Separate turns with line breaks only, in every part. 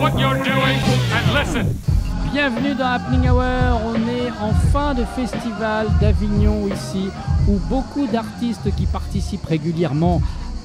what you're doing and listen.
Bienvenue dans Happening Hour, on est en fin de festival d'Avignon ici, où beaucoup d'artistes qui participent régulièrement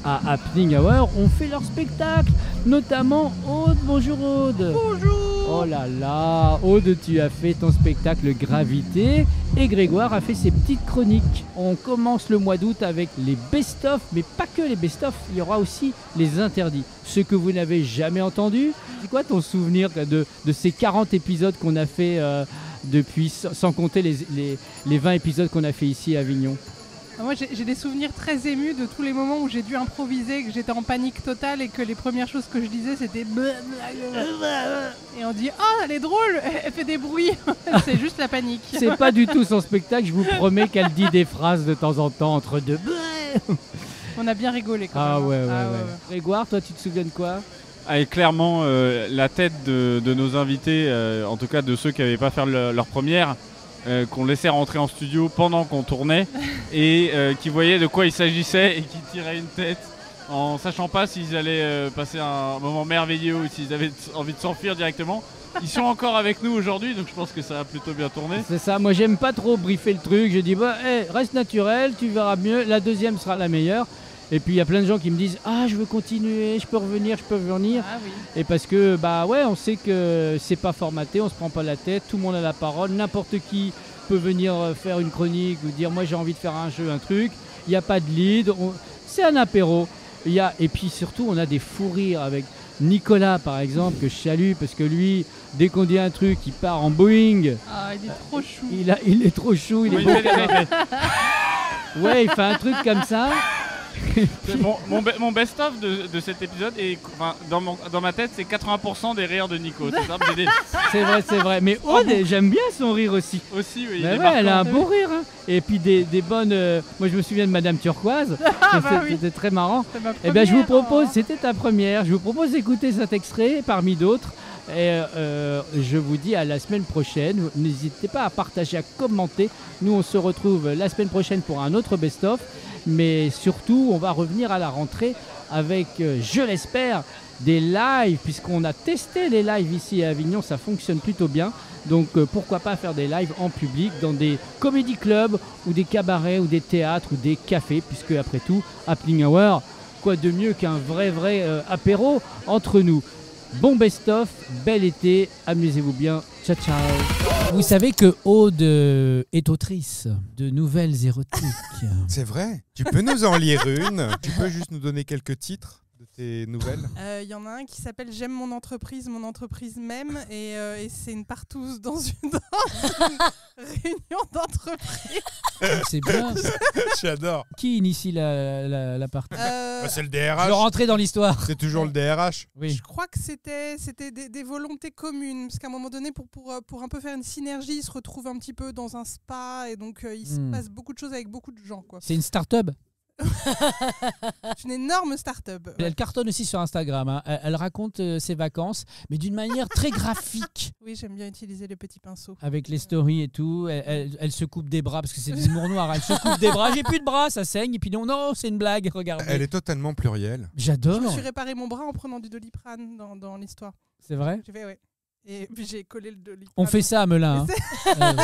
à Happening Hour ont fait leur spectacle, notamment Aude. Bonjour Aude.
Bonjour.
Oh là là, Aude, tu as fait ton spectacle Gravité et Grégoire a fait ses petites chroniques. On commence le mois d'août avec les best-of, mais pas que les best-of, il y aura aussi les interdits. Ce que vous n'avez jamais entendu. C'est quoi ton souvenir de ces 40 épisodes qu'on a fait depuis, sans compter les 20 épisodes qu'on a fait ici à Avignon?
Moi, j'ai des souvenirs très émus de tous les moments où j'ai dû improviser, que j'étais en panique totale et que les premières choses que je disais, c'était... Et on dit « Ah, elle est drôle, elle fait des bruits !» C'est juste la panique.
C'est pas du tout son spectacle, je vous promets qu'elle dit des phrases de temps en temps entre deux.
On a bien rigolé quand
Ah
même.
ouais. Grégoire, toi, tu te souviens de quoi?
Et clairement, la tête de nos invités, en tout cas de ceux qui n'avaient pas fait leur première, qu'on laissait rentrer en studio pendant qu'on tournait et qui voyaient de quoi il s'agissait et qui tiraient une tête en sachant pas s'ils allaient passer un moment merveilleux ou s'ils avaient envie de s'enfuir directement. Ils sont encore avec nous aujourd'hui, donc je pense que ça a plutôt bien tourné.
C'est ça, moi j'aime pas trop briefer le truc, je dis reste naturel, tu verras mieux, la deuxième sera la meilleure. Et puis il y a plein de gens qui me disent ah je veux continuer, je peux revenir.
Ah oui.
Et parce que on sait que c'est pas formaté, on se prend pas la tête, tout le monde a la parole, n'importe qui peut venir faire une chronique ou dire moi j'ai envie de faire un jeu, un truc. Il n'y a pas de lead, c'est un apéro. Et puis surtout on a des fous rires avec Nicolas par exemple que je salue parce que lui dès qu'on dit un truc il part en Boeing.
Ah il est trop chou.
Il est trop chou, il est beau. Ouais il fait un truc comme ça.
Mon best-of de cet épisode, dans ma tête, c'est 80% des rires de Nico.
C'est vrai. Mais Aude, j'aime bien son rire aussi.
Aussi, oui.
Elle a un beau rire. Hein. Et puis des bonnes... moi, je me souviens de Madame Turquoise. C'était très marrant.
Et
je vous propose, c'était ta première, je vous propose d'écouter cet extrait parmi d'autres. Et je vous dis à la semaine prochaine. N'hésitez pas à partager, à commenter. Nous, on se retrouve la semaine prochaine pour un autre best-of. Mais surtout, on va revenir à la rentrée avec, je l'espère, des lives, puisqu'on a testé les lives ici à Avignon, ça fonctionne plutôt bien. Donc pourquoi pas faire des lives en public dans des comédie clubs ou des cabarets ou des théâtres ou des cafés, puisque après tout, Happening Hour, quoi de mieux qu'un vrai apéro entre nous. Bon best-of, bel été, amusez-vous bien, ciao ciao. Vous savez que Aude est autrice de nouvelles érotiques.
C'est vrai. Tu peux nous en lire une? Tu peux juste nous donner quelques titres de tes nouvelles?
Il y en a un qui s'appelle J'aime mon entreprise m'aime et c'est une partouze dans une réunion d'entreprise.
C'est bien.
J'adore.
Qui initie la partie?
C'est le
Je
DRH.
veux rentrer dans l'histoire.
C'est toujours le DRH.
Oui.
Je crois que c'était des volontés communes, parce qu'à un moment donné, pour un peu faire une synergie, ils se retrouvent un petit peu dans un spa, et donc il se passe beaucoup de choses avec beaucoup de gens, quoi.
C'est une start-up.
C'est une énorme start-up.
Elle cartonne aussi sur Instagram. Hein. Elle raconte ses vacances, mais d'une manière très graphique.
Oui, j'aime bien utiliser les petits pinceaux.
Avec les stories et tout. Elle se coupe des bras parce que c'est de l'humour noir. Elle se coupe des bras. J'ai plus de bras, ça saigne. Et puis non, c'est une blague. Regardez.
Elle est totalement plurielle.
J'adore.
Je me suis réparé mon bras en prenant du Doliprane dans l'histoire.
C'est vrai?
J'ai fait, ouais. Et puis j'ai collé le Doliprane.
On fait ça à Melun. Hein.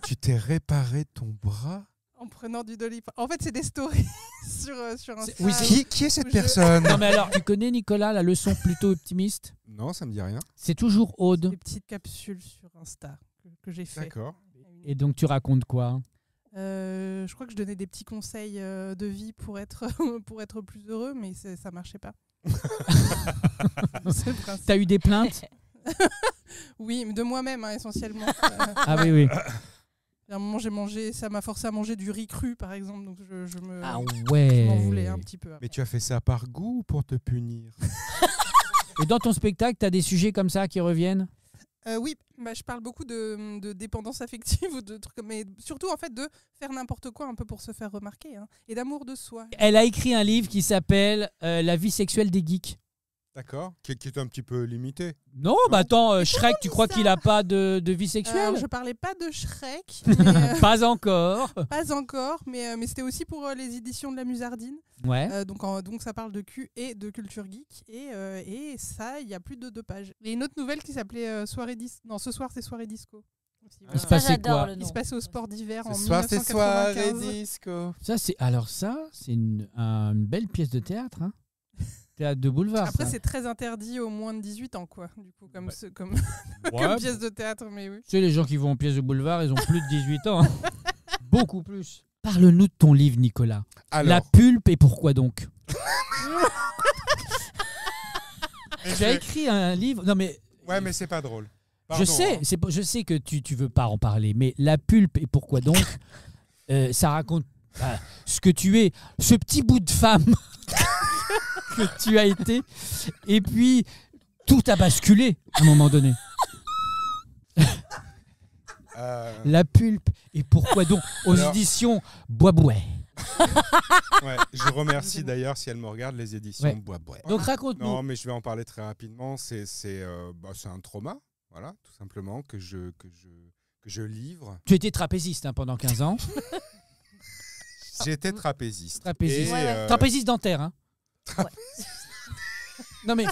Tu t'es réparé ton bras?
En prenant du Doliprane. En fait, c'est des stories sur Insta.
Oui,
Qui est cette personne?
Non mais alors, tu connais Nicolas, la leçon plutôt optimiste?
Non, ça me dit rien.
C'est toujours Aude.
Des petites capsules sur Insta que j'ai fait.
D'accord.
Et donc tu racontes quoi?
Je crois que je donnais des petits conseils de vie pour être plus heureux, mais ça marchait pas. C'est le principe.
T'as eu des plaintes?
Oui, mais de moi-même essentiellement.
Ah oui.
À un moment, ça m'a forcé à manger du riz cru, par exemple, donc je
ouais.
m'en voulais un petit peu. Après.
Mais tu as fait ça par goût ou pour te punir?
Et dans ton spectacle, t'as des sujets comme ça qui reviennent?
Oui, je parle beaucoup de dépendance affective ou de trucs, mais surtout en fait de faire n'importe quoi un peu pour se faire remarquer, hein, et d'amour de soi.
Elle a écrit un livre qui s'appelle La vie sexuelle des geeks.
D'accord. Qui est un petit peu limité.
Non, bah attends, Shrek, tu
dit
crois
ça
qu'il a pas de vie sexuelle?
Je parlais pas de Shrek, mais,
Pas encore.
pas encore, mais c'était aussi pour les éditions de la Musardine.
Ouais.
Donc ça parle de cul et de culture geek. Et ça, il y a plus de 2 pages. Il y a une autre nouvelle qui s'appelait Soirée Disco. Non, ce soir, c'est Soirée Disco.
Il se
Ça,
passait
j'adore
quoi?
le
Il
nom.
se passait au sport d'hiver en
Ce soir, c'est soirée
1995.
disco.
Ça, c'est une belle pièce de théâtre. Hein. Théâtre de boulevard.
Après,
ça.
c'est très interdit aux moins de 18 ans, quoi. Du coup, comme
Ouais.
comme pièce de théâtre, mais oui.
Tu sais, les gens qui vont en pièce de boulevard, ils ont plus de 18 ans. Hein. Beaucoup plus. Parle-nous de ton livre, Nicolas.
Alors,
La pulpe et pourquoi donc?
mais
Tu as écrit un livre. Non, mais
Ouais, mais c'est pas drôle.
je
Pardon,
sais,
hein.
je sais que tu veux pas en parler, mais la pulpe et pourquoi donc? Ça raconte ce que tu es, ce petit bout de femme que tu as été, et puis tout a basculé à un moment donné. La pulpe et pourquoi donc? Aux
Alors-
éditions Bois-Bouet.
Ouais, je remercie d'ailleurs si elle me regarde les éditions
Ouais.
Bois-Bouet.
Donc raconte-nous.
Non, mais je vais en parler très rapidement. C'est un trauma, voilà, tout simplement, que je livre.
Tu étais trapéziste hein, pendant 15 ans.
J'étais trapéziste.
Trapéziste.
Et,
Ouais, ouais.
Trapéziste dentaire. Hein.
Ouais.
Non mais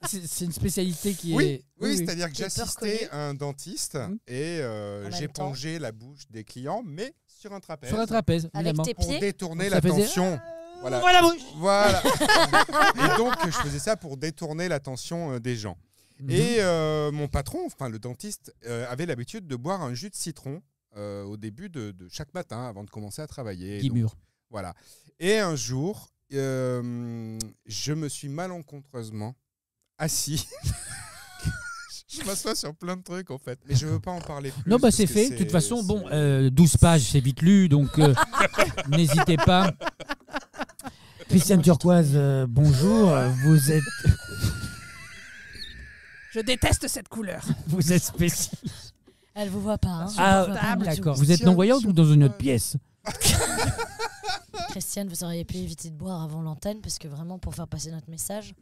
c'est une spécialité qui
Oui,
est...
oui, c'est-à-dire que
Qui est peu
j'assistais
reconnue.
à un dentiste et
En même
j'épongeais la bouche des clients, mais sur un trapèze.
Sur un trapèze,
Avec
évidemment.
tes
pour
pieds.
détourner
Donc ça faisait-
l'attention. Voilà.
Voilà, bouche.
Voilà. Et donc, je faisais ça pour détourner l'attention des gens.
Mhm.
Et mon patron, enfin le dentiste, avait l'habitude de boire un jus de citron au début de chaque matin avant de commencer à travailler.
Guy
Donc,
Mur.
voilà. Et un jour, je me suis malencontreusement assis. Je m'assois sur plein de trucs en fait. Mais je veux pas en parler plus.
Non, bah
parce
c'est
que
fait. De toute façon, bon,
c'est-
12 pages, c'est vite lu, donc n'hésitez pas. Christiane Turquoise, bonjour. Vous êtes
cette couleur.
vous êtes spécial.
Elle vous voit pas. Hein.
Ah,
Elle vous voit pas du tout.
d'accord. Vous êtes non-voyante ou dans une autre pièce?
Christiane, vous auriez pu éviter de boire avant l'antenne parce que vraiment, pour faire passer notre message,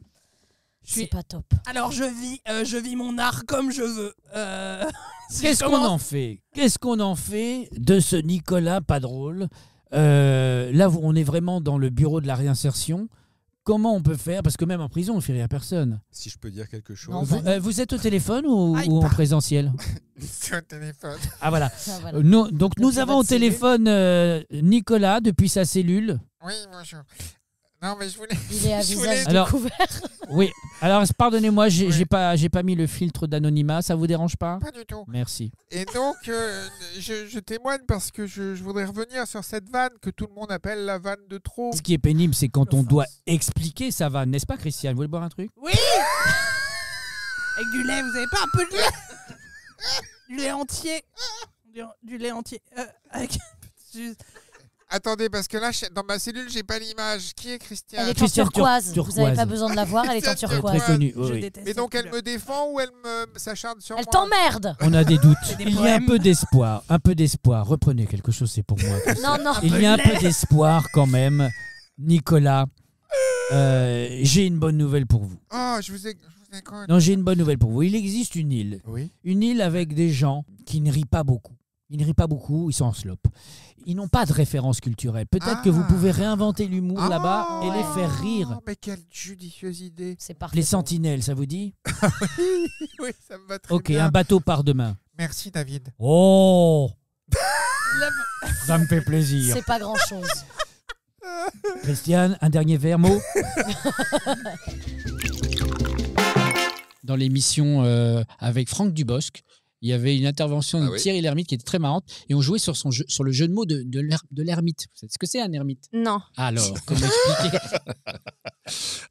Je suis-
c'est pas top.
Alors, je vis mon art comme je veux. Si
Qu'est-ce
je
qu'on
commence-
en fait? Qu'est-ce qu'on en fait de ce Nicolas pas drôle? Là, on est vraiment dans le bureau de la réinsertion. Comment on peut faire? Parce que même en prison, on ne fait rire à personne.
Si je peux dire quelque chose.
Non,
Vous êtes au téléphone ou,
Aïe,
ou en
pardon.
présentiel?
C'est un téléphone.
Ah voilà.
Ah, voilà.
Donc nous
Depuis
avons au
votre cellule.
téléphone Nicolas depuis sa cellule.
Oui, bonjour. Non, mais je voulais.
Il est à
je
visage
voulais-
Alors-
découvert.
Oui. Alors pardonnez-moi, j'ai
Oui.
j'ai pas mis le filtre d'anonymat. Ça vous dérange pas?
Pas du tout.
Merci.
Et donc, je témoigne parce que je voudrais revenir sur cette vanne que tout le monde appelle la vanne de trop.
Ce qui est pénible, c'est quand on doit expliquer ça va, n'est-ce pas, Christiane? Vous voulez boire un truc?
Oui. Avec du lait, vous avez pas un peu de lait? Du lait entier. Du lait entier. Avec...
Attendez, parce que là, dans ma cellule, j'ai pas l'image. Qui est
Elle
Christiane
est en
Christiane
turquoise. Vous
turquoise.
n'avez pas besoin de la voir, elle est en
Christiane
Très
turquoise.
connue. oui,
Je
oui.
déteste
Et donc,
cette
elle
couleur.
me défend ou elle s'acharne sur
Elle
moi
t'emmerde.
On a des doutes.
des
Il y a un
poèmes.
peu d'espoir. Un peu d'espoir. Reprenez quelque chose, c'est pour moi.
Non, non.
Il y a un peu d'espoir quand même. Nicolas, j'ai une bonne nouvelle pour vous.
Oh, je vous ai quoi
Non, j'ai une bonne nouvelle pour vous. Il existe une île.
Oui.
Une île avec des gens qui ne rient pas beaucoup. Ils ne rient pas beaucoup, ils sont en slope. Ils n'ont pas de référence culturelle. Peut-être que vous pouvez réinventer l'humour
Ah,
là-bas et les faire rire.
Oh, mais quelle judicieuse idée.
C'est parfait.
Les sentinelles, ça vous dit?
Oui, ça me va très
Ok,
bien.
un bateau part demain.
Merci, David.
Oh, ça me fait plaisir.
C'est pas grand-chose.
Christiane, un dernier verre, mot. Dans l'émission avec Franck Dubosc, il y avait une intervention de
Ah oui.
Thierry Lhermitte qui était très marrante et on jouait sur le jeu de mots de l'ermite. Vous savez ce que c'est un ermite?
Non.
Alors, comment expliquer?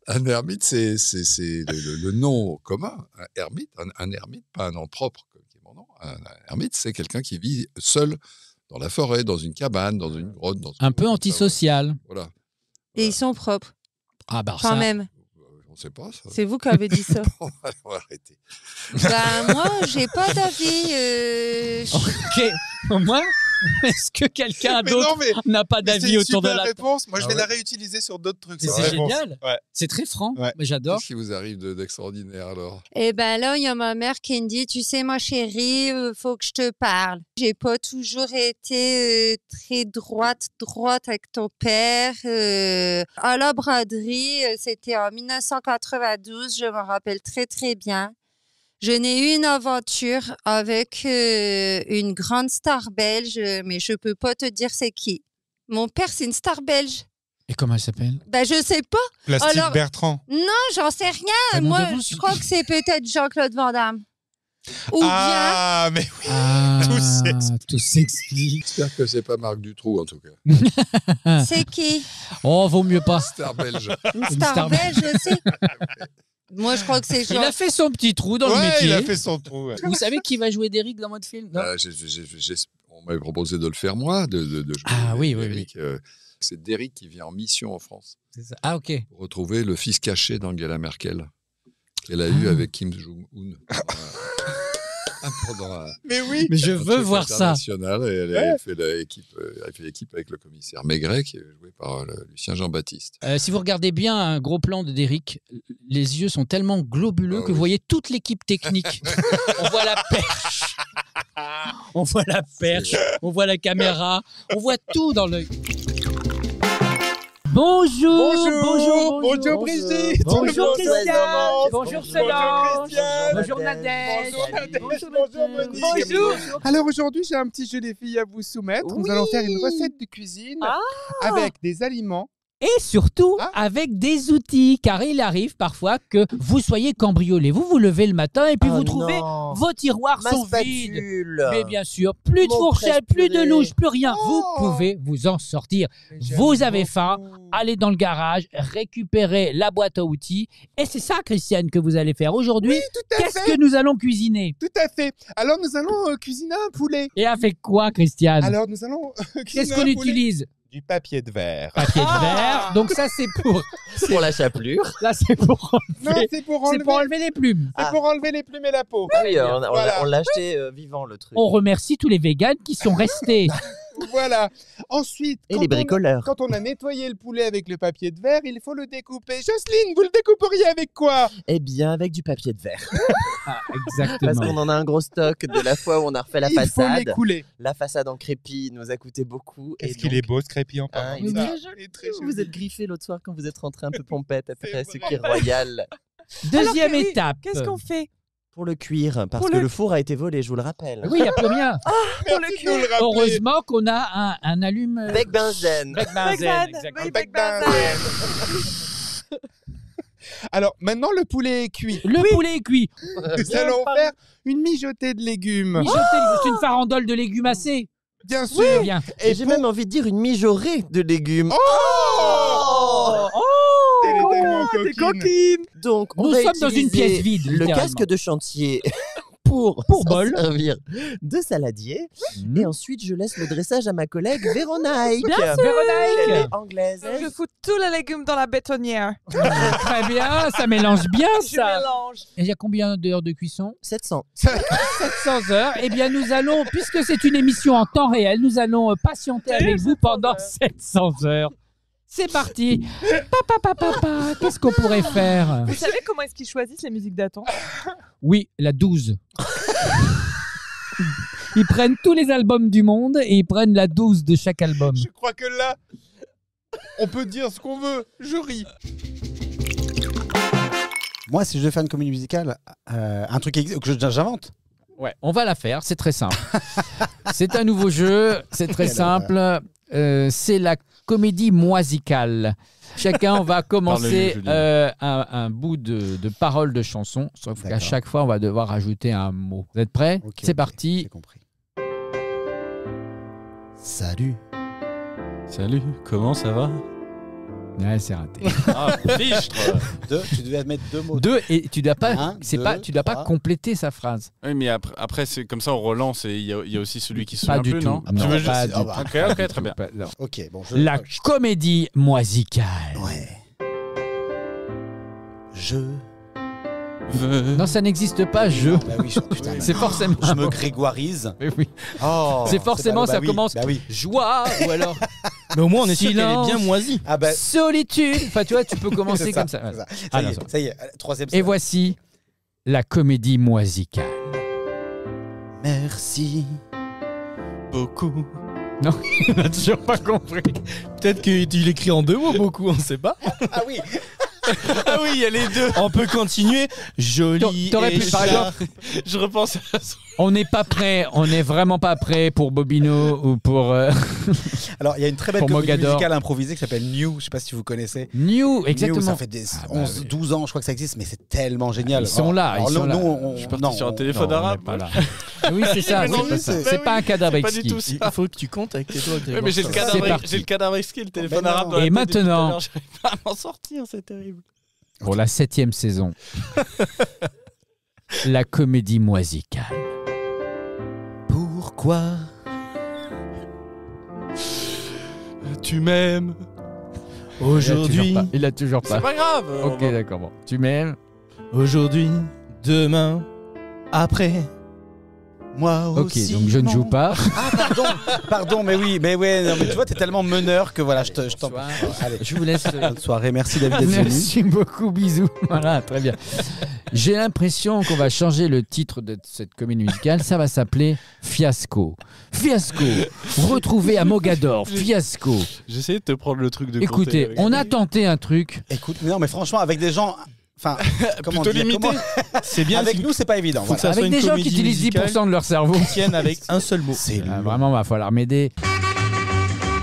Un ermite, c'est le nom commun. Un ermite, un ermite, pas un nom propre, comme qui est mon nom. Un ermite, c'est quelqu'un qui vit seul dans la forêt, dans une cabane, dans une grotte.
Un peu antisocial.
Voilà.
Et ils sont propres,
Ah bah
quand
ça,
même.
On ne sait pas ça.
C'est vous qui avez dit ça.
On va arrêter.
Bah, moi, j'ai pas d'avis.
Ok, moi, Est-ce que quelqu'un
Mais non,
d'autre
mais-
n'a pas
mais c'est
d'avis
une
autour de
super
la table?
réponse. Moi, je
Ah
vais
ouais.
la réutiliser sur d'autres trucs.
Mais
cette
c'est
réponse.
génial.
Ouais.
C'est très franc.
Ouais.
Mais j'adore.
Qu'est-ce qui vous arrive d'extraordinaire alors?
Et ben là, il y a ma mère qui me dit, tu sais, ma chérie, faut que je te parle. J'ai pas toujours été très droite avec ton père. À la braderie, c'était en 1992, je me rappelle très très bien. Je n'ai eu une aventure avec une grande star belge, mais je peux pas te dire c'est qui. Mon père, c'est une star belge.
Et comment elle s'appelle?
Ben, je sais pas.
Plastique
Alors-
Bertrand.
Non, j'en sais rien.
Un nom
Moi,
de vous,
je crois que c'est peut-être Jean-Claude Van Damme. Ou
Ah, mais oui.
Ah,
Tout s'explique.
tout s'explique.
J'espère que c'est pas Marc Dutroux en tout cas.
bien, c'est qui?
Oh, vaut mieux pas.
Star belge.
Une
Une
star
star
belge aussi? Moi, je crois que c'est
Il a fait son petit trou dans le
Ouais,
métier.
il a fait son trou. ouais.
Vous savez qui va jouer d'Eric dans votre film? Non.
On m'avait proposé de le faire moi, de jouer
Ah oui, oui,
Derrick. C'est Derrick qui vient en mission en France
C'est ça. Ah, ok.
pour retrouver le fils caché d'Angela Merkel qu'elle a eu avec Kim Jong-un pendant un
Mais oui.
Mais je
un
veux
truc
voir ça.
international, et elle fait l'équipe avec le commissaire Maigret qui est joué par Lucien Jean-Baptiste.
Si vous regardez bien un gros plan de Derrick, les yeux sont tellement globuleux que vous voyez toute l'équipe technique. On voit la perche. On voit la perche. On voit la caméra. On voit tout dans l'œil. Bonjour,
Bonjour Brigitte.
Bonjour Christian.
Laurence.
Bonjour Solange.
Christian.
Bonjour Nadège.
Bonjour Nadège.
Bonjour
Bonjour Monique.
Bonjour.
Alors aujourd'hui, j'ai un petit jeu des filles à vous soumettre. Nous allons faire une recette de cuisine avec des aliments.
Et surtout
Ah.
avec des outils, car il arrive parfois que vous soyez cambriolé. Vous vous levez le matin et puis vous trouvez vos tiroirs
Ma
sont vides.
spatule.
Mais bien sûr, plus de
Mon
fourchette, plus de
presse-purée.
louche, plus rien.
Oh.
Vous pouvez vous en sortir.
Mais j'aime
Vous avez
beaucoup.
faim, allez dans le garage, récupérez la boîte à outils. Et c'est ça, Christiane, que vous allez faire aujourd'hui.
Tout à
Qu'est-ce
fait.
que nous allons cuisiner?
Tout à fait. Alors nous allons cuisiner un poulet.
Et avec quoi, Christiane?
Alors nous allons cuisiner
Qu'est-ce
un
qu'on
poulet.
utilise?
Du papier de verre.
Papier de verre. Donc ça, c'est pour...
Pour la chapelure.
Là, c'est pour
Non,
enlever...
c'est pour
C'est
enlever,
pour enlever les plumes.
c'est pour enlever les plumes et la peau.
Ah oui, on
Voilà.
l'a acheté vivant le truc.
On remercie tous les véganes qui sont restés.
Voilà. Ensuite,
Et les bricoleurs.
quand on a nettoyé le poulet avec le papier de verre, il faut le découper. Jocelyne, vous le découperiez avec quoi?
Eh bien, avec du papier de verre.
Ah,
Parce
exactement.
qu'on en a un gros stock de la fois où on a refait la
Il faut
façade.
l'écouler.
La façade en crépi nous a coûté beaucoup.
Qu'est-ce
et
qu'il
donc-
est beau ce crépi en parlant
Ah,
de
il est
ça.
très joli.
Il est très
Vous
joli.
êtes griffé l'autre soir quand vous êtes rentré un peu pompette après
C'est
ce
vrai.
qui est royal.
Deuxième
Alors,
étape.
Qu'est-ce qu'on fait?
Pour le cuire, parce
Pour
que
le-
le four a été volé, je vous le rappelle.
Oui, il n'y a plus rien.
Merci de nous le rappeler.
Heureusement qu'on a un allume...
Bec benzène.
Bec benzène, exactement.
Oui,
Bec
bec benzène.
Alors maintenant, le poulet est cuit.
Le poulet est cuit.
Nous allons faire une mijotée de légumes.
C'est une farandole de léguminacés.
Bien sûr.
Bien.
Et j'ai même envie de dire une mijaurée de légumes.
Oh Elle est tellement coquine.
Donc, on
Nous
va
sommes dans une
utiliser
pièce vide,
Le
littéralement.
casque de chantier pour s'en
bol.
servir de saladier.
Mmh.
Et ensuite, je laisse le dressage à ma collègue Véronique.
Bien sûr.
Elle
Véronique.
est anglaise.
Je fous tous les légumes dans la bétonnière.
Très bien, ça mélange bien
Je
ça.
mélange.
Et il y a combien d'heures de cuisson?
700.
700 heures. Eh bien, nous allons, puisque c'est une émission en temps réel, nous allons patienter avec vous pendant 700 heures. C'est parti. Papa, qu'est-ce qu'on pourrait faire?
Vous savez comment est-ce qu'ils choisissent les musiques d'attente?
Oui, la 12. Ils prennent tous les albums du monde et ils prennent la 12 de chaque album.
Je crois que là, on peut dire ce qu'on veut. Je ris.
Moi, si je devais faire une comédie musicale, un truc que j'invente.
Ouais, on va la faire, c'est très simple. C'est un nouveau jeu, c'est très simple. C'est la comédie moisicale. Chacun, on va commencer un bout de paroles de chansons, sauf qu'à chaque fois, on va devoir ajouter un mot. Vous êtes prêts? C'est parti.
J'ai compris. Salut.
Salut, comment ça va?
Ouais, c'est raté.
Ah, fichtre.
Tu devais mettre deux mots.
Deux, et tu dois pas,
Un,
c'est
deux,
pas, tu dois pas
trois.
compléter sa phrase.
Oui, mais après c'est comme ça, on relance et il y a aussi celui qui se
Pas
souvient
du
plus,
tout.
non?
Non,
Tu veux
pas
juste-
du tout.
Ok, très bien.
Non.
Ok, bon.
La comédie moisicale.
Ouais. Je
Non, ça n'existe pas, jeu.
Bah oui, putain,
C'est forcément.
je me grégoirise.
Mais oui.
Oh,
C'est forcément,
ballot,
ça
oui,
commence
Bah oui.
joie ou alors
Mais au moins, on est sûr qu'elle est
Silence.
bien moisie.
Ah bah,
solitude. Enfin, tu vois, tu peux commencer
c'est
comme ça.
c'est ça.
Ah,
Ça y
non,
est, ça y est, troisième.
Et voici la comédie moisicale.
Merci beaucoup.
Non, il n'a toujours pas compris.
Peut-être qu'il écrit en 2 mots beaucoup, on ne sait pas.
Ah oui.
Ah oui, il y a les deux. On peut continuer. Joli.
T'aurais
et
pu, par
cher.
exemple,
Je repense à ça.
on n'est pas prêt, on n'est vraiment pas prêt pour Bobino ou pour
Alors, il y a une très belle
Pour
comédie
Mogador.
musicale improvisée qui s'appelle New. Je sais pas si vous connaissez.
New,
New,
exactement.
ça fait des 11, 12 ans, je crois que ça existe, mais c'est tellement génial.
Ils sont là,
Alors,
ils sont
nous,
là.
on-
Je suis parti
non,
sur un
on-
téléphone
Non, on
arabe.
n'est pas là. Oui, c'est ça.
Mais non,
c'est pas
mais
ça.
c'est-
C'est pas un cadavre
C'est pas du
exquis.
tout ça.
Il faut que tu comptes avec tes doigts.
Ouais, mais j'ai le
C'est
cadavre,
parti.
j'ai le cadavre exquis, le téléphone
Ben non.
arabe. Dans la
Et
tête depuis tout à
maintenant-
l'heure, j'arrive pas à m'en sortir, c'est terrible.
Pour la 7e saison. La comédie moisicale.
Pourquoi tu m'aimes aujourd'hui?
Il a toujours pas.
C'est pas grave.
Ok, d'accord. Bon. Tu m'aimes.
Aujourd'hui, demain, après, moi
Ok,
aussi.
donc je ne joue pas.
Ah, pardon, mais oui, mais ouais, non, mais tu vois, t'es tellement meneur que voilà, je t'en.
Bonsoir.
Allez,
Je vous laisse.
bonne soirée, merci David d'être venu.
Merci beaucoup, bisous. Voilà, très bien. J'ai l'impression qu'on va changer le titre de cette comédie musicale. Ça va s'appeler Fiasco. Fiasco. Retrouvé à Mogador. Fiasco.
J'essayais de te prendre le truc de
Écoutez,
compter avec
on
ça.
a tenté un truc.
Écoute, non, mais franchement, avec des gens. Enfin, comment
Plutôt
dire,
limité.
C'est bien.
Avec nous, c'est pas évident.
Faut que
Voilà.
ça soit
Avec
une
des gens qui
comédie
utilisent
musicale
10% de leur cerveau.
qui tienne avec un seul mot.
C'est
Ah,
long.
vraiment, va falloir m'aider.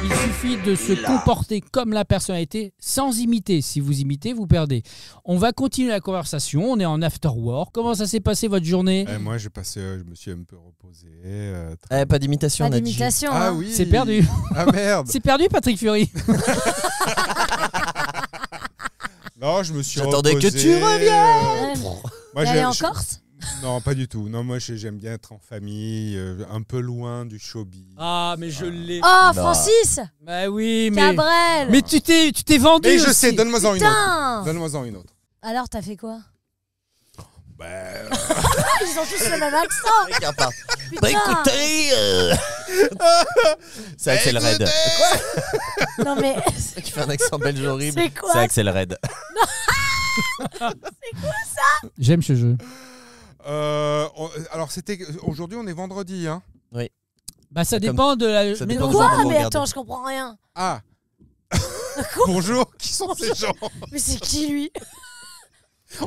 Il suffit de se comporter comme la personnalité sans imiter. Si vous imitez, vous perdez. On va continuer la conversation. On est en after work. Comment ça s'est passé votre journée?
Moi, je me suis un peu reposé.
Pas d'imitation,
Pas
on a dit.
d'imitation.
Ah
hein.
oui.
C'est perdu.
Ah merde.
C'est perdu, Patrick Fury.
Non, je me suis
J'attendais que
reposé.
tu reviennes.
Moi,
T'es allé en
je-
Corse?
Non, pas du tout. Non, moi, j'aime bien être en famille, un peu loin du showbiz.
Ah, mais je l'ai.
Oh,
Non.
Francis
Bah oui, mais.
Cabrel
Mais tu t'es vendu.
Mais je
aussi.
sais, donne-moi-en une autre.
Putain
Donne-moi-en une autre.
Alors, t'as fait quoi?
Bah,
Ils ont tous le même accent.
Regarde pas.
Putain.
Bah écoutez, c'est Axel Red.
Non mais
Tu fais un accent belge horrible.
c'est quoi?
C'est Axel Red.
J'aime ce jeu.
alors, aujourd'hui, on est vendredi, hein.
Bah ça
Comme-
dépend de la.
ça
mais
dépend
non,
du
Quoi?
jour où vous
Mais
regardez.
attends, je comprends rien.
Ah. Bonjour. Qui sont ces gens?
Mais c'est qui lui?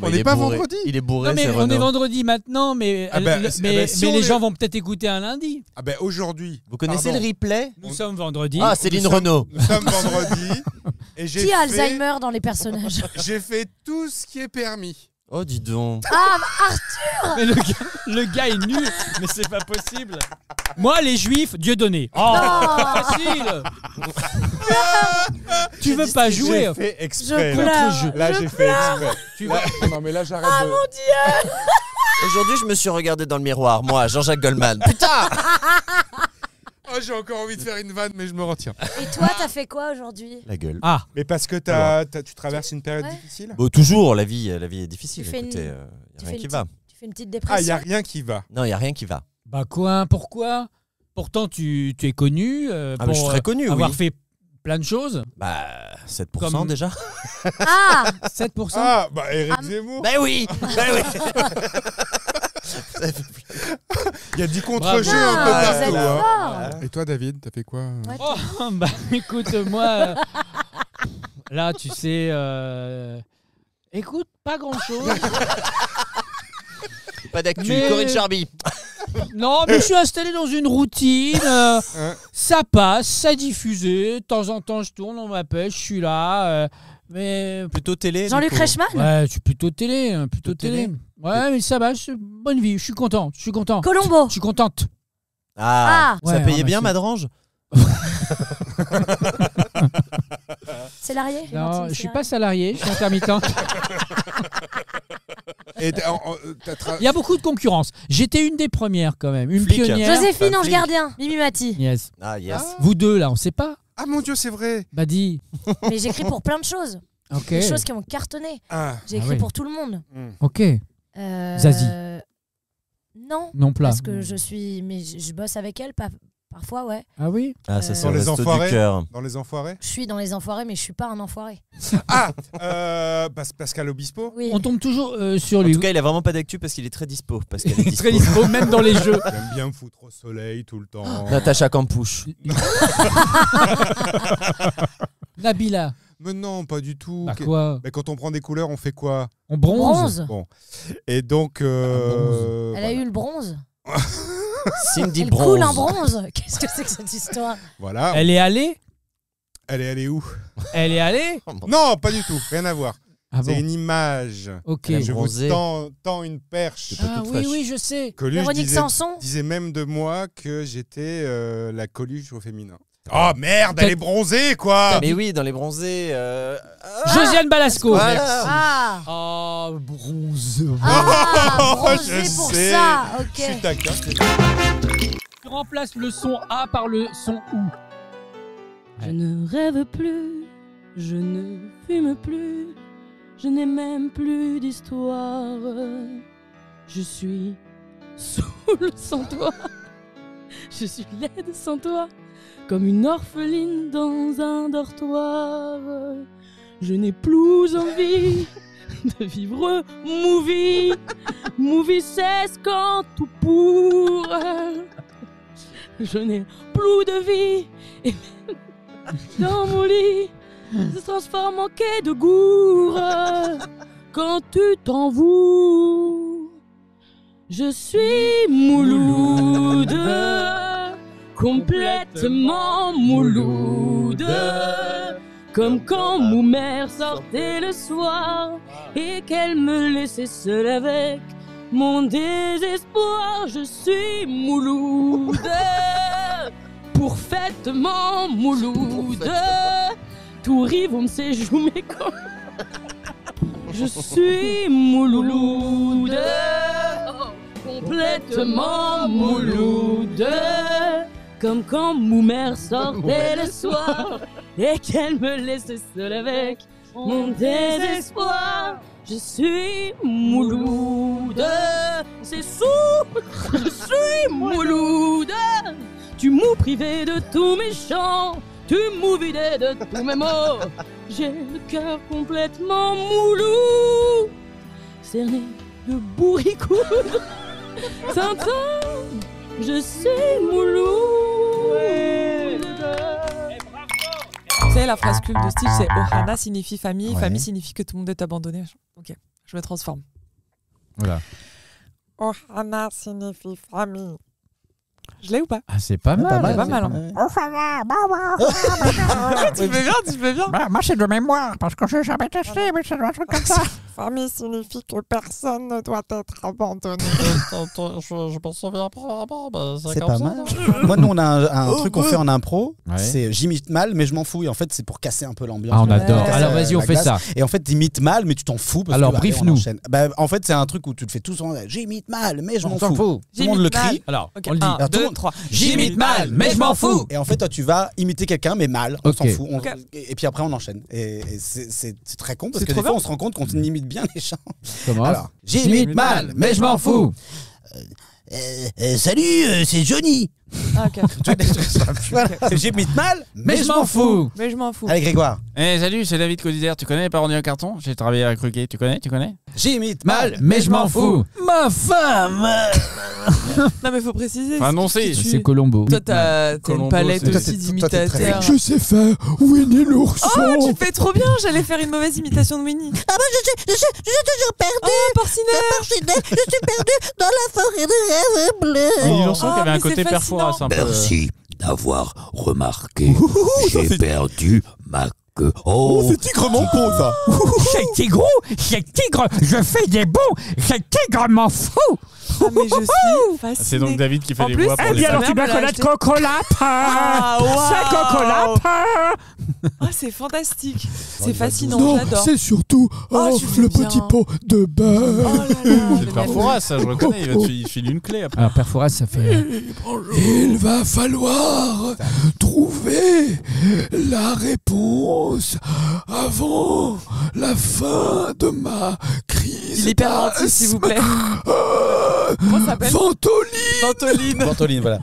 On n'est pas vendredi.
Il est bourré,
Non, mais
c'est
on est
Renaud.
vendredi maintenant, mais,
Ah bah,
mais,
si
mais
on
les
est-
gens vont peut-être écouter un lundi.
Ah ben aujourd'hui.
Vous connaissez
Pardon.
le replay?
Nous sommes vendredi.
Ah, Céline
Nous sommes-
Renaud.
Nous sommes vendredi. Et
Qui a Alzheimer dans les personnages?
J'ai fait tout ce qui est permis.
Oh, dis donc.
Ah,
Mais le gars est nul, mais c'est pas possible. Moi, les juifs, Dieu donné. Oh,
Non.
facile. Tu veux pas jouer?
J'ai fait
je
exprès. là.
pleure.
jeu.
Là, j'ai fait exprès.
Tu
Là- non, mais là, j'arrête
Ah
de...
mon Dieu!
Aujourd'hui, je me suis regardé dans le miroir, moi, Jean-Jacques Goldman. Putain!
Oh, j'ai encore envie de faire une vanne, mais je me retiens.
Et toi, t'as fait quoi aujourd'hui?
La gueule.
Ah,
Mais parce que tu traverses une période
Ouais.
difficile.
Bon, toujours, la vie est difficile.
Tu fais
Écoutez,
une-
y a
tu
rien
fais
qui
une
va.
Tu fais une petite
Ah, il n'y
dépression?
a rien qui va.
Non, il n'y a rien qui va.
bah quoi? Pourquoi? Pourtant, tu es connu
Ah, mais
pour
je suis très connu,
avoir
oui.
fait plein de choses.
Bah, 7%
Comme-
déjà.
Ah!
7%.
Ah, bah Éric
Ah,
Zemmour.
Bah oui! Bah oui!
Il y a du
Bravo.
contre-jeu
Ah,
un peu
vous
partout.
êtes
hein.
fort.
Et toi, David, t'as fait quoi?
Ouais.
Oh, bah écoute, moi, là, tu sais, écoute, pas grand-chose.
Pas d'actu.
Mais-
Corinne Charby.
Non, mais je suis installé dans une routine.
Hein?
Ça passe, ça diffusé. De temps en temps, je tourne, on m'appelle, je suis là. Mais
Plutôt télé.
Jean-Luc
du coup.
Reichmann?
ouais, je suis plutôt télé, plutôt
Plutôt télé.
télé. Ouais, mais ça va, bonne vie. Je suis content, je suis content.
Colombo?
Je suis contente.
Ah,
Ouais,
ça payait
ouais,
bien,
c'est-
Madrange?
Salarié?
Non, je suis pas salarié, je suis intermittente.
Et
Il y a beaucoup de concurrence. J'étais une des premières quand même, une
Flic.
pionnière.
Joséphine,
Un
Ange
flic.
Gardien, Mimi Mati.
Yes.
Ah, yes.
Vous deux là, on sait pas.
Ah mon Dieu, c'est vrai.
Bah dis.
Mais j'écris pour plein de choses.
Ok.
Des choses qui ont cartonné.
Ah.
J'ai écrit
oui.
pour tout le monde.
Ok. Zazie.
Non.
Non plat.
Parce que je bosse avec elle, parfois, ouais.
Ah oui.
Ah, ça, c'est
Dans
le
les
resto du
enfoirés.
cœur.
Dans les enfoirés.
Je suis dans les enfoirés, mais je suis pas un enfoiré.
Pascal Obispo.
Oui.
On tombe toujours sur
En
lui.
tout cas, il a vraiment pas d'actu parce qu'il est très dispo. Parce qu'elle est dispo.
Très dispo, même dans les jeux.
J'aime bien me foutre au soleil tout le temps.
Natacha Campouche.
Nabila.
Mais non, pas du tout.
Bah quoi?
Mais quand on prend des couleurs, on fait quoi?
On bronze.
Bon. Et donc.
Elle a eu le bronze.
Cindy
Elle
Bronze.
coule en bronze. Qu'est-ce que c'est que cette histoire?
Voilà.
Elle est allée?
Elle est allée où?
Elle est allée?
Non, pas du tout. Rien à voir.
Ah
C'est
bon.
une image.
Ok.
Je vous
Bronzée.
tends une perche.
Ah oui, je sais.
Coluche
Véronique Sanson.
disait même de moi que j'étais la Coluche au féminin. Oh merde, elle est bronzée quoi.
Mais oui, dans les bronzés.
Josiane Balasco.
Voilà.
Ah,
Oh, bronze.
bronzé
je
pour
sais.
ça.
Je suis
Ok.
taquin.
Tu remplaces le son A par le son OU.
Je ne rêve plus, je ne fume plus, je n'ai même plus d'histoire. Je suis saoule sans toi, je suis laide sans toi, comme une orpheline dans un dortoir. Je n'ai plus envie de vivre movie, movie cesse quand tout pour. Je n'ai plus de vie et même dans mon lit se transforme en quai de gourd quand tu t'en voues. Je suis mouloude, complètement mouloude, comme quand mère sortait le soir et qu'elle me laissait seule avec mon désespoir. Je suis mouloude, parfaitement mouloude, tout rive on me sait jouer comme je suis mouloude, complètement mouloude, comme quand mère sortait le soir et qu'elle me laissait seule avec mon désespoir. Je suis mouloude, c'est sous, je suis mouloude. Tu m'as privé de tous mes chants, tu m'as vidé de tous mes mots. J'ai le cœur complètement moulou, cerné de bourricoude. Tintin, je suis mouloude.
Vous savez, la phrase culte de style, c'est Ohana signifie famille,
Ouais.
famille signifie que tout le monde est abandonné. Ok, je me transforme.
Voilà.
Ohana signifie famille. Je l'ai ou pas?
Ah, c'est pas mal.
C'est pas mal. Hein. Tu fais bien, tu fais bien.
Moi, c'est de mémoire, parce que je n'ai jamais testé, mais ça doit être un truc comme ça.
Famille signifie que personne ne doit être abandonné.
Je m'en souviens pas.
C'est pas mal. Moi, nous, on a un truc qu'on fait en impro.
Ouais.
C'est j'imite mal, mais je m'en fous. Et en fait, c'est pour casser un peu l'ambiance.
Ah, on adore.
Casser
Alors, vas-y, on
la
fait
glace.
ça.
Et en fait, t'imites mal, mais tu t'en fous. Parce
Alors,
que, allez, on
brief-nous.
enchaîne. Bah, en fait, c'est un truc où tu te fais tous en j'imite mal, mais je
On
m'en
s'en
fous.
fout.
Tout le monde le crie.
Alors,
Ok,
on le dit.
1,
Alors, tout le
2,
monde-
3.
J'imite mal, mais je m'en fous.
Et en fait, toi, tu vas imiter quelqu'un, mais mal. On
Ok.
s'en fout.
Ok.
Et puis après, on enchaîne. Et c'est très con parce
C'est
que des
trop
fois,
bien.
on se rend compte qu'on imite bien les chants.
Commence.
Alors,
J'imite mal, mais je m'en fous.
Salut, c'est Johnny.
Ah, ok.
Voilà. J'imite mal,
Mais je m'en fous.
Mais je m'en fous.
Allez, Grégoire.
Salut, c'est David Codizer. Tu connais les parodies en carton? J'ai travaillé avec Ruquier. Tu connais?
J'imite
Mal, mais je m'en fous.
Ma femme.
Non, mais faut préciser.
Enfin, non, c'est.
C'est Colombo.
Toi, t'as une
Colombo,
palette
c'est-
aussi d'imitateurs.
Je sais faire Winnie l'ourson.
Oh, tu fais trop bien. J'allais faire une mauvaise imitation de Winnie.
Ah bah je suis toujours perdu.
Oh, Porcinet.
Porcinet, je suis perdu dans la forêt de rêve bleu.
Winnie l'ourson qui avait un
mais
côté
c'est
perforas un peu.
Merci d'avoir remarqué. J'ai perdu ma queue. Oh,
c'est tigrement con ça. C'est tigre, je fais des bons, c'est tigre m'en fout.
Ah, mais je suis fascinée.
C'est donc David qui fait
En
les
plus,
voix pour
Eh
les
bien alors
mère
tu dois
me l'a
connaître
acheté.
Coco Lapin.
Ah, waouh.
C'est Coco Lapin.
Oh, c'est fantastique. C'est fascinant,
Non,
j'adore.
c'est surtout
tu fais
le
bien.
petit pot de beurre.
Oh là là.
C'est perforas, ça, je reconnais. Il file une clé après.
Alors, Perforas, ça fait.
Il va falloir trouver la réponse avant la fin de ma crise
Il est hyper gentil, s'il vous plaît. Comment ça s'appelle?
Ventoline, voilà.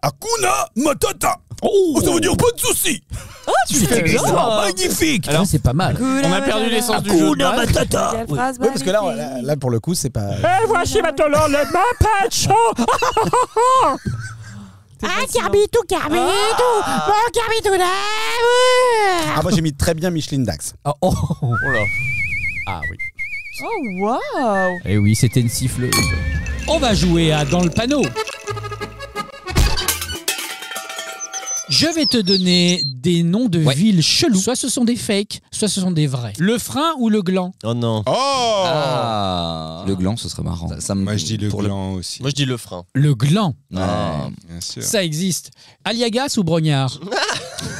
Hakuna Matata. Ça veut dire pas de soucis.
Ah, tu fais bien.
Magnifique.
Alors, c'est pas mal.
On a perdu l'essence du jeu.
Hakuna Matata.
Quelle phrase
Oui, parce que là, pour le coup, c'est pas.
Et voici maintenant le Muppet Show.
Ah, Carbito, Carbito. Oh, Carbito, là.
Ah, moi, j'ai mis très bien Micheline Dax.
Ah, oh là. Ah oui.
Oh, waouh.
Eh oui, c'était une siffleuse. On va jouer à Dans le panneau. Je vais te donner des noms de villes cheloues. Soit ce sont des fakes, soit ce sont des vrais. Le frein ou le gland?
Oh non.
Oh
Le gland, ce serait marrant.
Moi, je dis le gland aussi.
Moi, je dis le frein.
Le gland.
Ah.
Bien sûr.
Ça existe. Aliagas ou Brognard?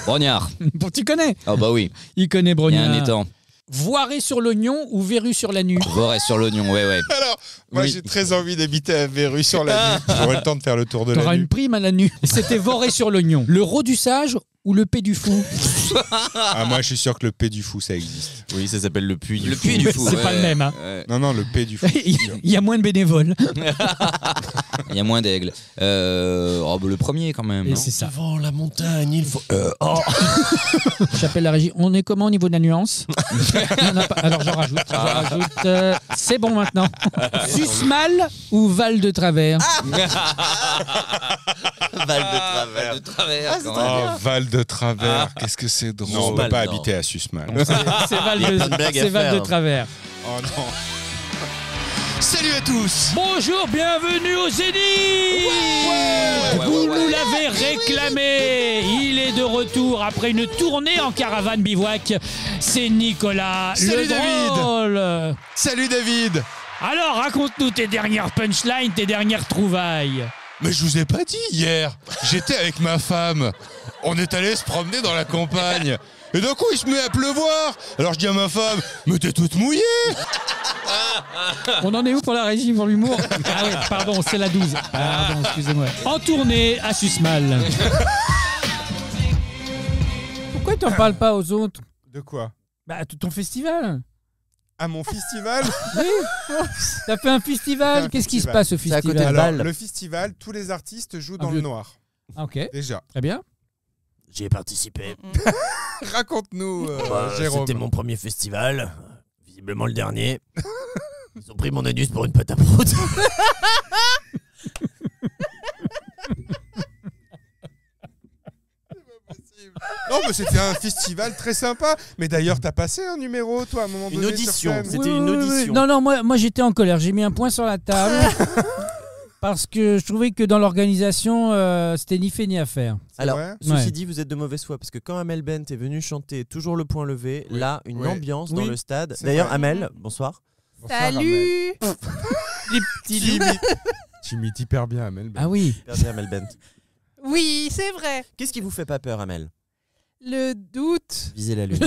Brognard.
Bon, tu connais?
Ah bah oui.
Il connaît
Il y a
Brognard.
un étang.
Voiré sur l'oignon ou verrue sur la nuque?
Voré sur l'oignon, ouais.
Alors, moi,
Oui.
j'ai très envie d'habiter à Verru sur la nuque. J'aurai le temps de faire le tour de
T'auras
la
une
nuque.
prime à la nuque. C'était Voré sur l'oignon. Le rot du sage ou le P du fou?
Ah, moi, je suis sûr que le P du fou, ça existe.
Oui, ça s'appelle le puits du
Le
fou.
puits du fou.
C'est pas le même, hein.
Non, le P du fou.
Il y a moins de bénévoles.
Il y a moins d'aigles. Le premier quand même.
Et
non
c'est ça.
Devant la montagne, il faut.
J'appelle la régie. On est comment au niveau de la nuance? Il y en a pas. Alors je rajoute. C'est bon maintenant. Susmal ou Val de Travers?
Val de travers.
De travers. quand
Oh,
même.
Val de Travers, qu'est-ce que c'est drôle. Non, on ne peut
Susmal,
pas
non.
habiter à Susmal.
C'est Val
Il y a plein de blagues à
c'est Val de
faire.
Travers.
Oh non. Salut à tous.
Bonjour, bienvenue au Zénith. Vous nous l'avez réclamé. Il est de retour après une tournée en caravane bivouac. C'est Nicolas
Salut,
le
David.
drôle.
Salut David.
Alors raconte-nous tes dernières punchlines, tes dernières trouvailles.
Mais je vous ai pas dit hier. J'étais avec ma femme. On est allé se promener dans la campagne. Et d'un coup, il se met à pleuvoir. Alors je dis à ma femme, mais t'es toute mouillée.
On en est où pour la régie, pour l'humour? Ah oui, pardon, c'est la 12. Pardon, excusez-moi. En tournée à Susmal. Pourquoi t'en parles pas aux autres?
De quoi?
Bah, ton festival.
À mon festival.
Oui. T'as fait un festival. Qu'est-ce qui se
festival.
passe au
C'est à côté
festival?
de
Alors,
Bâle.
le festival, tous les artistes jouent dans
vieux-
le noir.
Ah, ok.
Déjà.
Très bien.
J'y ai participé.
Raconte-nous,
Bah,
Jérôme.
C'était mon premier festival. Visiblement le dernier. Ils ont pris mon anus pour une pâte à prout.
Non, mais c'était un festival très sympa. Mais d'ailleurs, t'as passé un numéro, toi, à un moment
Une
donné.
audition.
Sur scène.
C'était une audition.
Non, moi j'étais en colère. J'ai mis un point sur la table. Parce que je trouvais que dans l'organisation, c'était ni fait ni à faire.
Alors,
vrai
ceci
Ouais.
dit, vous êtes de mauvaise foi parce que quand Amel Bent est venu chanter toujours le point levé, là, une ambiance dans
Oui.
le stade.
C'est
D'ailleurs,
vrai.
Amel, bonsoir.
Salut.
Les petits loups.
Tu imites hyper bien, Amel.
Ah oui.
Super bien, Amel Bent.
Oui, c'est vrai.
Qu'est-ce qui vous fait pas peur, Amel?
Le doute
Viser la lune.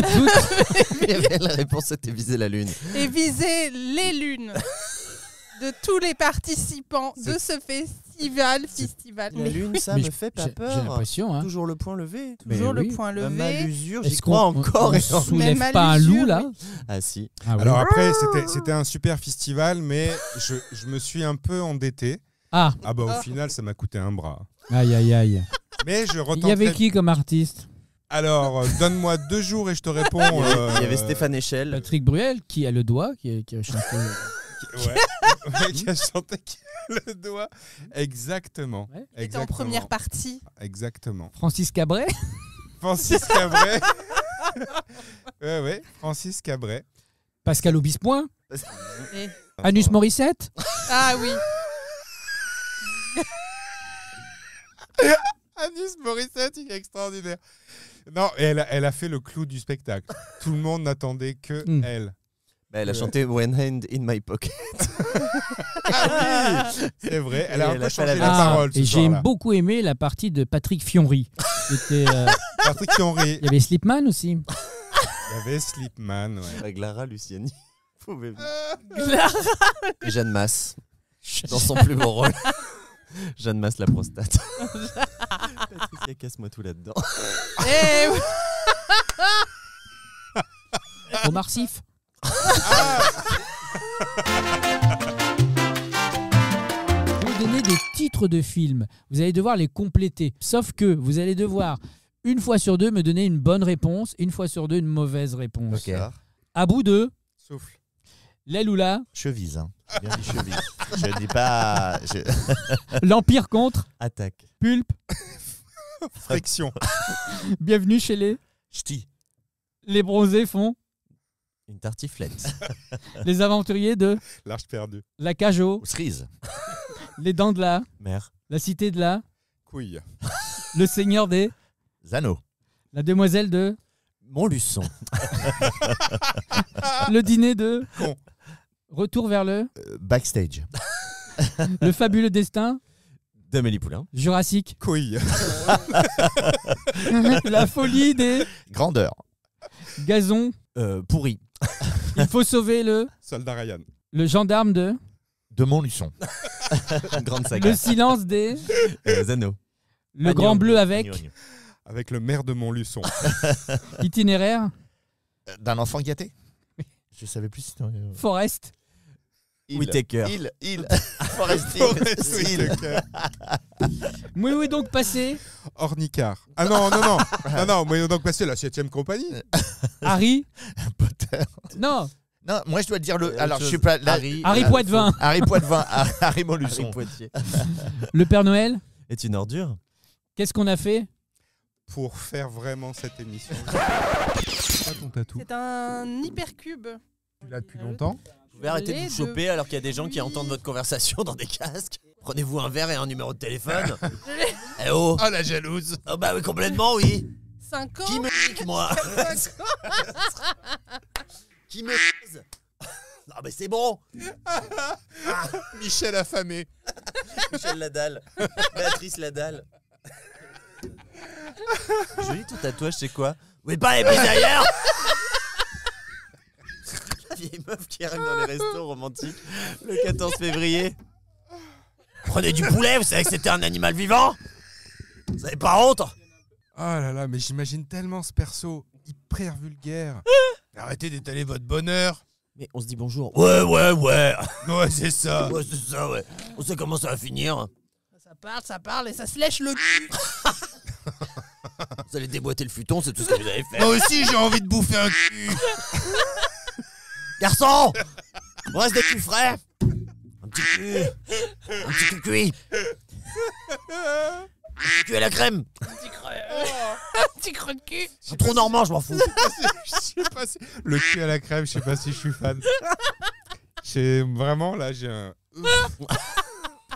La réponse était viser la lune.
et viser les lunes de tous les participants de ce festival.
La lune, ça
Mais
me fait pas
j'ai
peur.
l'impression, hein.
Toujours le point levé.
Mais
Toujours
oui.
le point
Même à
levé.
l'usure, j'y
Est-ce
crois
qu'on-
encore.
on
et
soulève
Même à
pas un
l'usure,
loup là?
oui.
Ah si.
Ah oui.
Alors après, c'était un super festival, mais je me suis un peu endetté.
Ah.
Ah bah au final, ça m'a coûté un bras.
Aïe aïe aïe.
Mais je
Il
retenterai...
y avait qui comme artiste?
Alors, donne-moi 2 jours et je te réponds.
Il y avait Stéphane Echel.
Patrick Bruel qui a le doigt, qui a chanté.
Ouais, qui a chanté le doigt. Exactement.
Ouais.
C'était en première partie.
Exactement.
Francis Cabret.
Francis Cabret. ouais, Francis Cabret.
Pascal Obispoint.
Et-
Anus Morissette.
Ah oui.
Anis Morissette, il est extraordinaire. Non, et elle a fait le clou du spectacle. Tout le monde n'attendait que elle.
Bah, elle a chanté One Hand in My Pocket.
Ah oui, c'est vrai. Elle a un peu changé la
Ah,
parole ce
et j'ai
soir-là.
beaucoup aimé la partie de Patrick Fiori. C'était,
Patrick Fiori.
Il y avait Slipman aussi.
Il y avait Slipman, ouais.
Avec Clara Luciani. Pouvez-vous.
Clara.
Et Jeanne Masse. Dans son plus beau rôle. Jeanne Masse la prostate. Patricia, casse-moi tout là-dedans.
Eh oui.
Omar Sif. Je vais vous donner des titres de films. Vous allez devoir les compléter. Sauf que vous allez devoir, une fois sur deux, me donner une bonne réponse, une fois sur deux, une mauvaise réponse.
Ok.
À bout de...
Souffle.
L'aile ou là.
Chevise. Hein. J'ai bien dit chevise. Je dis pas.
L'Empire contre.
Attaque.
Pulpe.
Friction.
Bienvenue chez les...
Ch'ti.
Les bronzés font...
Une tartiflette.
Les aventuriers de...
L'Arche perdue.
La cage aux...
Cerise.
Les dents de la...
Mère.
La cité de la...
Couille.
Le seigneur des...
Zano.
La demoiselle de...
Montluçon.
Le dîner de...
Con.
Retour vers le...
Backstage.
Le fabuleux destin...
d'Amélie Poulain.
Jurassique.
Couille.
La folie des...
Grandeur.
Gazon.
Pourri.
Il faut sauver le...
Soldat Ryan.
Le gendarme de...
De Montluçon. Grande saga.
Le silence des...
Zano.
Le grand bleu avec...
Avec le maire de Montluçon.
Itinéraire.
D'un enfant gâté. Je savais plus si c'était...
Forest.
Whittaker. Il. Forest Hill.
Oui, donc passé.
Ornicard. Ah non. Non, mais donc passé la 7ème compagnie.
Harry.
Potter.
Non.
Non, moi je dois dire le. Alors je suis pas.
Harry Poitevin.
Harry Poitevin. Harry Montluçon.
Le Père Noël.
Est une ordure.
Qu'est-ce qu'on a fait
pour faire vraiment cette émission?
C'est quoi ton tatou?
C'est un hypercube.
Tu l'as depuis longtemps?
Vous pouvez arrêter de vous choper alors qu'il y a des gens qui entendent votre conversation dans des casques. Prenez-vous un verre et un numéro de téléphone. Eh oh.
Oh la jalouse.
Oh bah oui, complètement oui.
5 ans.
Qui me nique moi? Qui me bise? Non mais c'est bon.
Michel affamé.
Michel Ladal. Béatrice Ladal. Joli ton tatouage, c'est quoi?
Oui, pas les prises d'ailleurs.
La vieille meuf qui arrive dans les restos romantiques le 14 février.
Prenez du poulet, vous savez que c'était un animal vivant. Vous avez pas honte?
Oh là là, mais j'imagine tellement ce perso hyper vulgaire. Arrêtez d'étaler votre bonheur.
Mais on se dit bonjour. Ouais.
Ouais, c'est ça.
Ouais, c'est ça, ouais. On sait comment ça va finir.
Ça parle et ça se lèche le cul.
Vous allez déboîter le futon, c'est tout ce que vous avez fait.
Moi aussi, j'ai envie de bouffer un cul.
Garçon, on reste des culs frais. Un petit cul. Un petit cul cuit. Un petit cul à la crème.
Un petit creux de cul.
Un trop normand, je m'en fous.
Je sais pas si... Le cul à la crème, je sais pas si je suis fan. J'ai vraiment, là, j'ai un...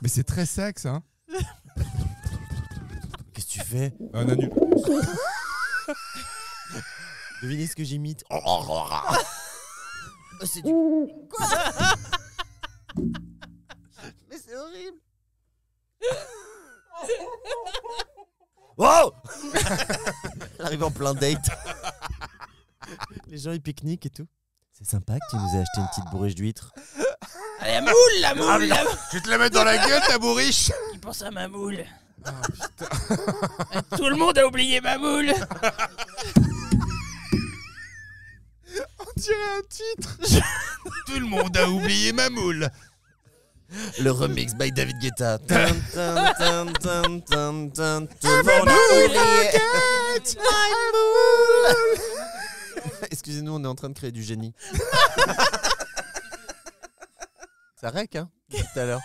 Mais c'est très sexe, hein.
Qu'est-ce que tu fais?
Un anus.
Devinez ce que j'imite.
C'est du... Quoi?
Mais c'est horrible.
Oh.
Elle arrive en plein date. Les gens ils pique-niquent et tout. C'est sympa que tu nous aies acheté une petite bourriche d'huîtres.
Allez, la moule.
Je vais te la mettre dans la gueule, ta bourriche.
Qui pense à ma moule? Tout le monde a oublié ma moule.
On dirait un titre. Tout le monde a oublié ma moule.
Le remix by David Guetta. Tout Excusez-nous, on est en train de créer du génie. Ça rec, hein, tout à l'heure.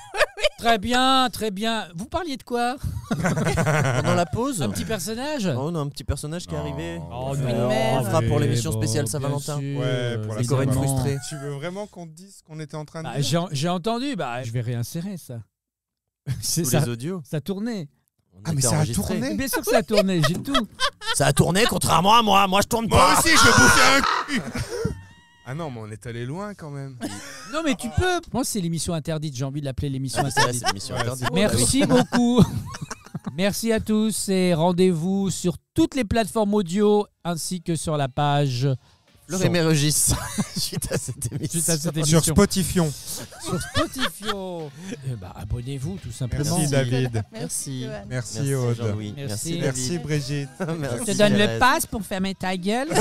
Très bien, très bien. Vous parliez de quoi?
Pendant la pause.
Un petit personnage?
Oh, on a un petit personnage qui est arrivé.
Oh,
On fera pour l'émission spéciale Saint-Valentin.
Ouais, pour la
Corinne frustrée.
Tu veux vraiment qu'on te dise ce qu'on était en train de
Bah,
dire?
j'ai entendu, je vais réinsérer ça.
Tous
ça,
les audios.
Ça tournait.
Ah, mais ça a tourné?
Bien sûr que ça a tourné, j'ai tout.
Ça a tourné, contrairement à moi. Moi, je tourne pas.
Moi aussi, je veux bouffer un cul. Ah non, mais on est allé loin quand même.
Non, mais tu peux. Je pense que c'est l'émission interdite. J'ai envie de l'appeler l'émission interdite.
C'est l'émission interdite.
Merci beaucoup. Merci à tous et rendez-vous sur toutes les plateformes audio ainsi que sur la page
Fleur et Mérogis. Suite à cette émission.
Sur Spotify.
Sur Spotify. Abonnez-vous tout simplement.
Merci David.
Merci.
Merci Aude.
Jean-Louis.
Merci.
Merci Brigitte.
Je te donne le pass pour fermer ta gueule.